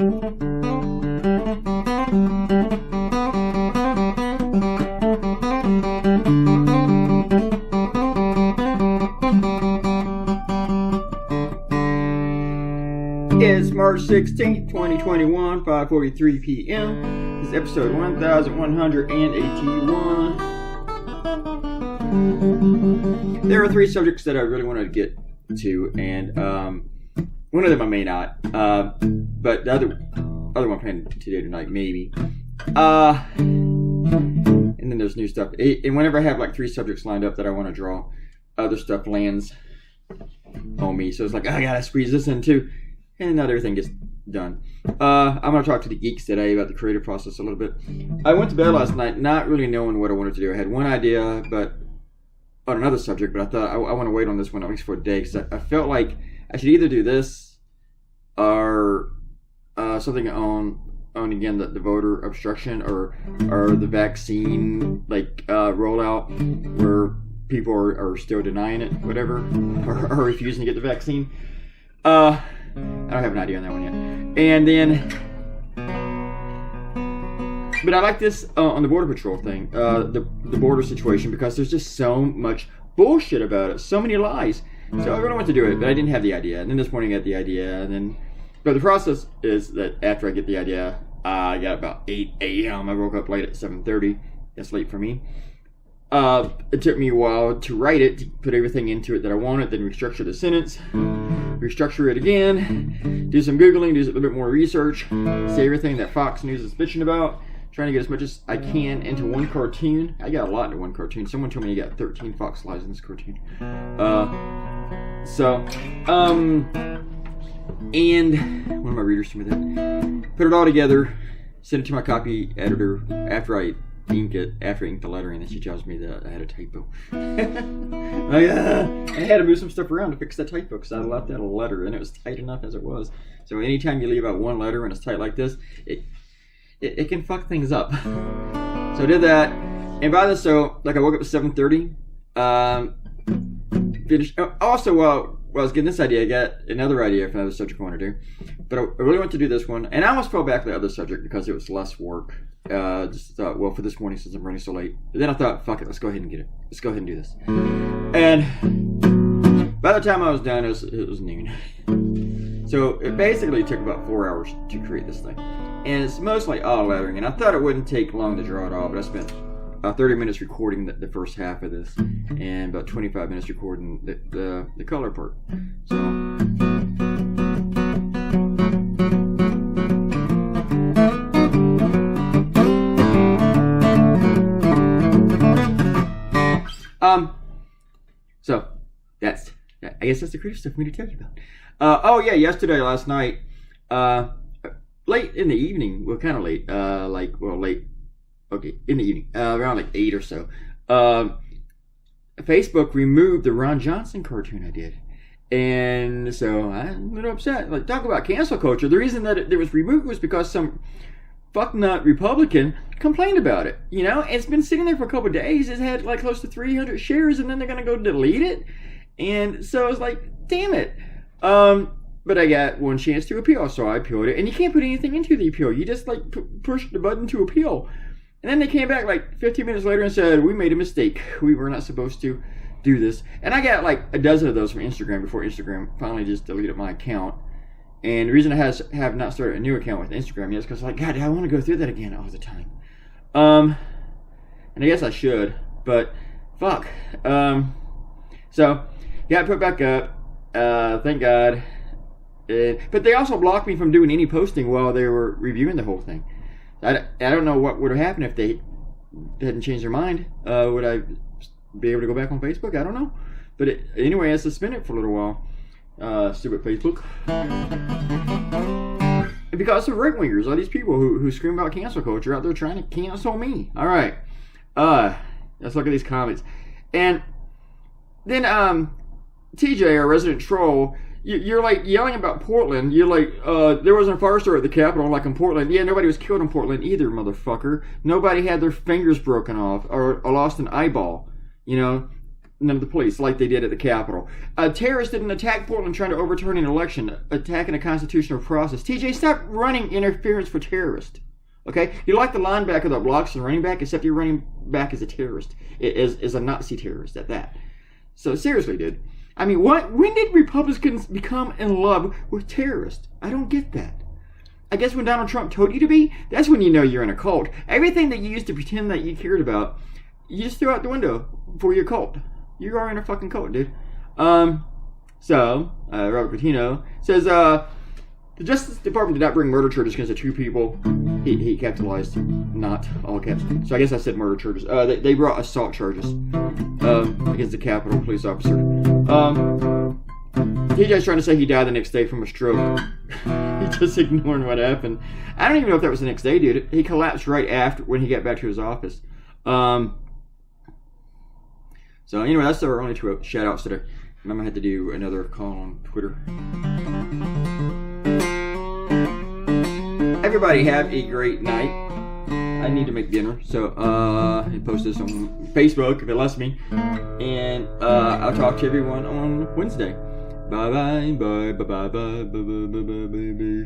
It's March 16th, 2021, 5:43 p.m. This is episode 1181. There are three subjects that I really wanted to get to, and one of them I may not, but the other one I'm planning today tonight, maybe. And then there's new stuff. And whenever I have like three subjects lined up that I want to draw, other stuff lands on me. So it's like, I gotta squeeze this in too. And not everything gets done. I'm going to talk to the geeks today about the creative process a little bit. I went to bed last night not really knowing what I wanted to do. I had one idea but on another subject, but I thought I want to wait on this one at least for a day because I felt like I should either do this or something on again the voter obstruction or the vaccine rollout where people are still denying it, whatever, or refusing to get the vaccine. I don't have an idea on that one yet. And then, but I like this on the Border Patrol thing, the border situation, because there's just so much bullshit about it, so many lies. So I really want to do it, but I didn't have the idea. And then this morning I got the idea, and then, but the process is that after I get the idea, I got about 8 a.m. I woke up late at 7:30. That's late for me. It took me a while to write it, to put everything into it that I wanted, then restructure the sentence, restructure it again, do some Googling, do a little bit more research, say everything that Fox News is bitching about, trying to get as much as I can into one cartoon. I got a lot into one cartoon. Someone told me you got 13 Fox lies in this cartoon. And one of my readers told me that. Put it all together, send it to my copy editor after I inked the lettering, and then she tells me that I had a typo. I had to move some stuff around to fix that typo because I left out a letter and it was tight enough as it was. So anytime you leave out one letter and it's tight like this, it can fuck things up. So I did that, and by this, I woke up at 7:30. Finished. Also, while I was getting this idea, I got another idea for another subject I want to do, but I really want to do this one, and I almost fell back to the other subject because it was less work. Just thought, well, for this morning since I'm running so late. But then I thought, fuck it, let's go ahead and get it. Let's go ahead and do this. And by the time I was done, it was noon. So it basically took about 4 hours to create this thing. And it's mostly all lettering. And I thought it wouldn't take long to draw it all, but I spent 30 minutes recording the first half of this, and about 25 minutes recording the color part. So that's I guess that's the creative stuff for me to tell you about. Last night, late in the evening, well, kind of late, late. Okay, in the evening, around like 8 or so, Facebook removed the Ron Johnson cartoon I did. And so I'm a little upset. Like, talk about cancel culture. The reason that it was removed was because some fucknut Republican complained about it. You know, it's been sitting there for a couple of days. It's had like close to 300 shares, and then they're going to go delete it. And so I was like, damn it. But I got one chance to appeal, so I appealed it. And you can't put anything into the appeal. You just like push the button to appeal. And then they came back like 15 minutes later and said, we made a mistake. We were not supposed to do this. And I got like a dozen of those from Instagram before Instagram finally just deleted my account. And the reason I have not started a new account with Instagram yet is because like, God, I want to go through that again all the time. And I guess I should, but fuck. So, got put back up. Thank God. But they also blocked me from doing any posting while they were reviewing the whole thing. I don't know what would have happened if they hadn't changed their mind. Would I be able to go back on Facebook? I don't know. But anyway, I suspended it for a little while. Stupid Facebook. And because of right-wingers, all these people who scream about cancel culture out there trying to cancel me. All right. Let's look at these comments. And then TJ, our resident troll, you're like yelling about Portland. You're like, there wasn't a fire story at the Capitol like in Portland. Yeah, nobody was killed in Portland either, motherfucker. Nobody had their fingers broken off or lost an eyeball. You know, none of the police, like they did at the Capitol. A terrorist didn't attack Portland trying to overturn an election, attacking a constitutional process. TJ, stop running interference for terrorists. Okay? You're like the linebacker that blocks the running back, except your running back is a terrorist. Is a Nazi terrorist at that. So seriously, dude. I mean, when did Republicans become in love with terrorists? I don't get that. I guess when Donald Trump told you to be, that's when you know you're in a cult. Everything that you used to pretend that you cared about, you just threw out the window for your cult. You are in a fucking cult, dude. Robert Coutinho says, the Justice Department did not bring murder charges against the two people. He capitalized, not all caps. So I guess I said murder charges. They brought assault charges against the Capitol police officer. TJ's trying to say he died the next day from a stroke. He's just ignoring what happened. I don't even know if that was the next day, dude. He collapsed right after when he got back to his office. So anyway, that's our only two shout outs today. And I'm gonna have to do another call on Twitter. Everybody have a great night. I need to make dinner, so I post this on Facebook if it lets me. And I'll talk to everyone on Wednesday. Bye bye bye bye bye bye bye bye bye bye bye.